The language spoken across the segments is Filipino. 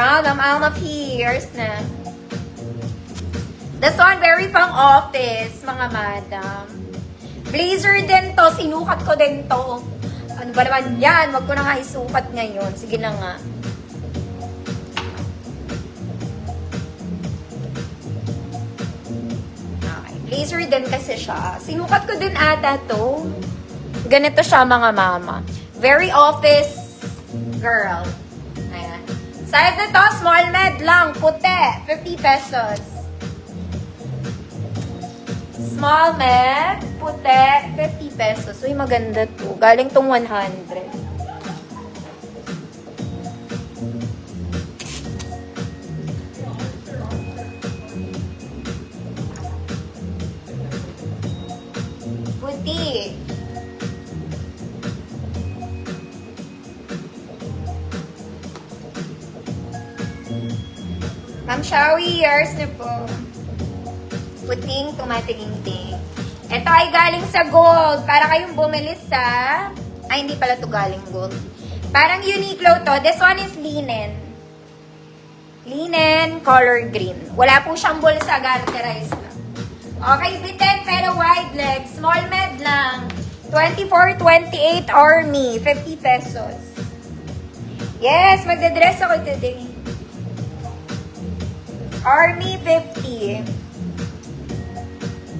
Brown, Alma Pierce na. This one, very pang office, mga madam. Blazer din to, sinukat ko din to. Ano ba naman yan? Wag ko na nga isukat ngayon. Sige na nga. Okay. Blazer din kasi siya. Sinukat ko din ata to. Ganito siya, mga mama. Very office girl. Ayan. Size nito, small med lang. Puti. 50 pesos. Small med, puti, 50 pesos. Uy, maganda to. Galing tong 100. Puti. Ma'am Shawi, years na po. Puting tumatingting. Ito ay galing sa gold. Para kayong bumili sa... Ay, hindi pala to galing gold. Parang Uniqlo to. This one is linen. Linen, color green. Wala po siyang bulsa, garterize lang. Okay, bitin pero wide leg. Small med lang. 24-28 Army. 50 pesos. Yes, magdadress ako today. Army 50.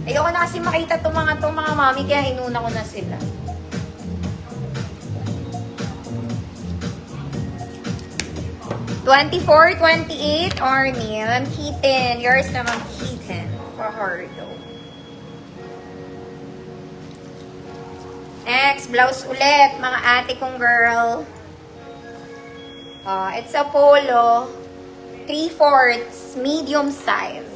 Ayoko na kasi makita itong mga mami, kaya inuna ko na sila. $24-28 Army. Ma'am Keaton. Yours na Ma'am Keaton. Fajardo. Next, blouse ulit. Mga ate kong girl. It's a polo. 3/4 medium size.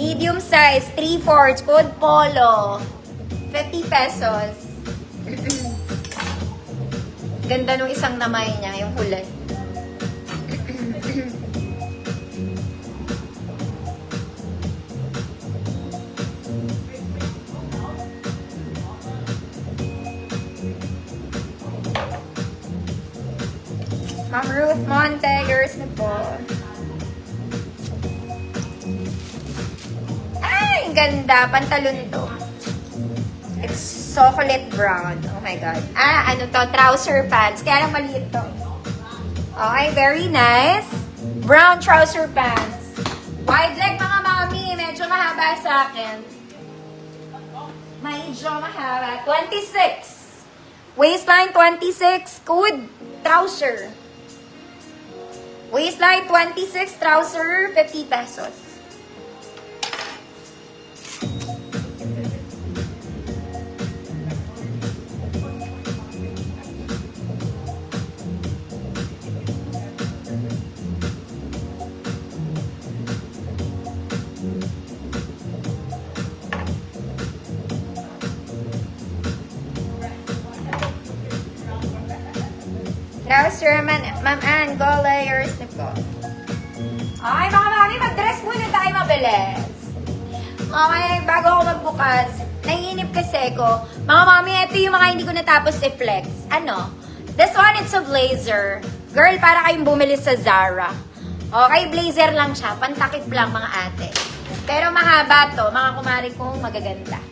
Medium size, 3/4, code polo. 50 pesos. Ganda nung isang namay niya, yung kulay. Ma'am Ruth Monte, yours na po. Ang ganda. Pantalon to. It's chocolate brown. Oh my God. Ano to? Trouser pants. Kaya lang maliit to. Okay, very nice. Brown trouser pants. Wide leg, mga mami. Medyo mahaba sa akin. Medyo mahaba. 26. Waistline 26. Good trouser. Waistline 26. Trouser 50 pesos. Trouser, Ma'am Ann, go layers na po. Okay, mga mami, mag-dress muna tayo mabilis. Okay, bago ako magbukas, naiinip kasi ko. Mga mami, ito yung mga hindi ko natapos i-flex. Ano? This one, it's a blazer. Girl, para kayong bumili sa Zara. Okay, blazer lang siya. Pantakip lang, mga ate. Pero mahaba to, mga kumari kong magaganda.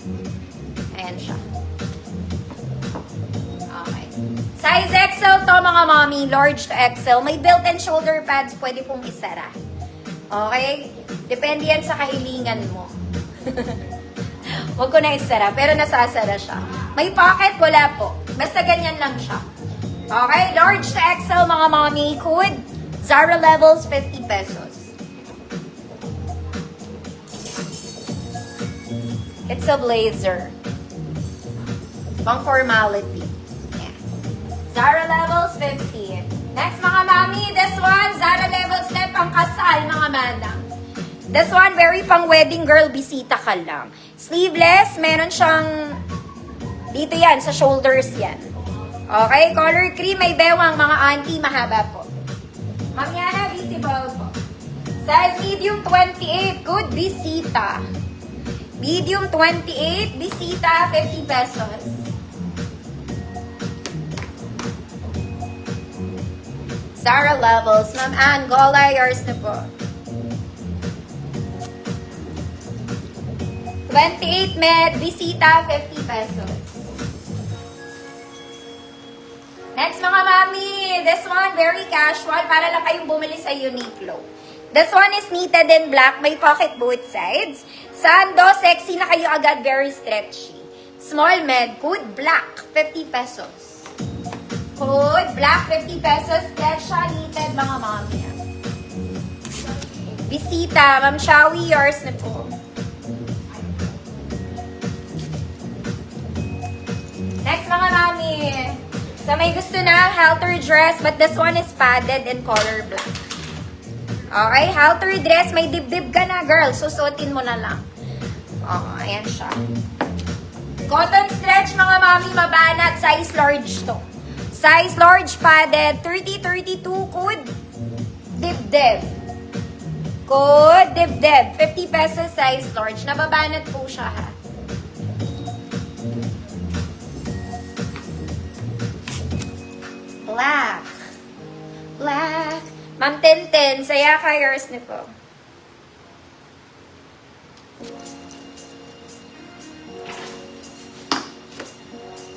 Ayan siya. Size XL to, mga mommy. Large to XL. May built-in shoulder pads. Pwede pong isara. Okay? Depende yan sa kahilingan mo. Huwag ko na isara. Pero nasasara siya. May pocket? Wala po. Basta ganyan lang siya. Okay? Large to XL, mga mommy. Code Zara levels, 50 pesos. It's a blazer. Pang formality. Zara levels 50. Next, mga mami, this one, Zara levels na pang kasal, mga madam. This one, very pang wedding girl, bisita ka lang. Sleeveless, meron siyang, dito yan, sa shoulders yan. Okay, color cream, may bewang, mga auntie, mahaba po. Ma'am Yana, visible po. Size medium 28, good bisita. Medium 28, bisita, 50 pesos. Zara Levels. Ma'am Ann, Gola, yours na po. 28 med, Visita, 50 pesos. Next mga mami, this one very casual para lang kayong bumili sa Uniqlo. This one is knitted in black, may pocket both sides. Sando, sexy na kayo agad, very stretchy. Small med, good black, 50 pesos. Good black, 50 pesos. Stretcha, knitted mga mami. Bisita, Ma'am Shawi, yours na po. Next mga mami. So may gusto na halter dress, but this one is padded in color black. Okay, halter dress, may dibdib ka na, girl. Susutin mo na lang. Oh, ayan siya. Cotton stretch, mga mami, mabanat. Size large to. Size large, padded. 30-32, good. Dibdib. Good, dibdib. 50 pesos, size large. Nababanat po siya, ha. Black. Black. Ma'am Tenten, saya ka, yours na po.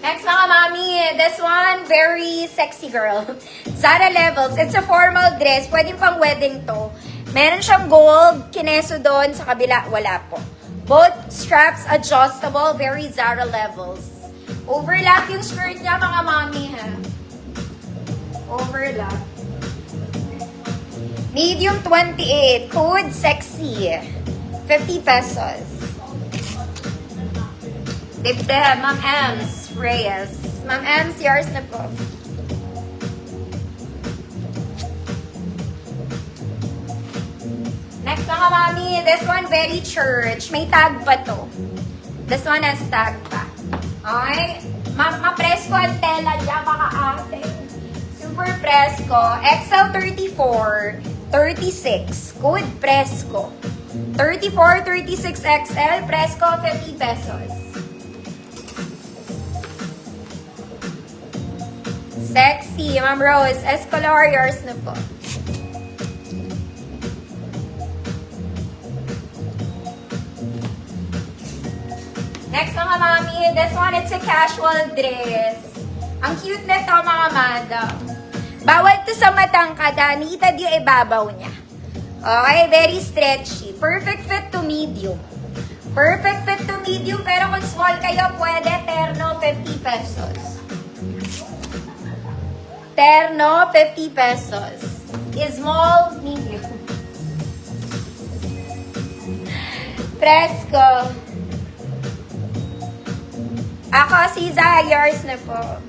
Next mga mami, this one, very sexy girl. Zara Levels, it's a formal dress. Pwede pang wedding to. Meron siyang gold, kineso doon, sa kabila, wala po. Both straps adjustable, very Zara Levels. Overlap yung skirt niya mga mami, ha. Overlap. Medium 28. Code sexy. 50 pesos. Dibdib. Ma'am Ems. Reyes. Ma'am Ems, yours na po. Next mga mami. This one very church. May tag pa to. This one has tag pa. Okay? Ma-presko ang tela dyan. Maka-ate. Super presko. XL 34. 36. Good presko. 34, 36 XL. Presko, 50 pesos. Sexy. Ma'am Rose. Escolar, yours na po. Next mga mami. This one, it's a casual dress. Ang cute nito mga madam. Bawal to sa matangkada, knitted yung ibabaw niya. Okay, very stretchy. Perfect fit to medium. Perfect fit to medium, pero kung small kayo, pwede terno, 50 pesos. Terno, 50 pesos. Small, medium. Presko. Ako si Zayers na po.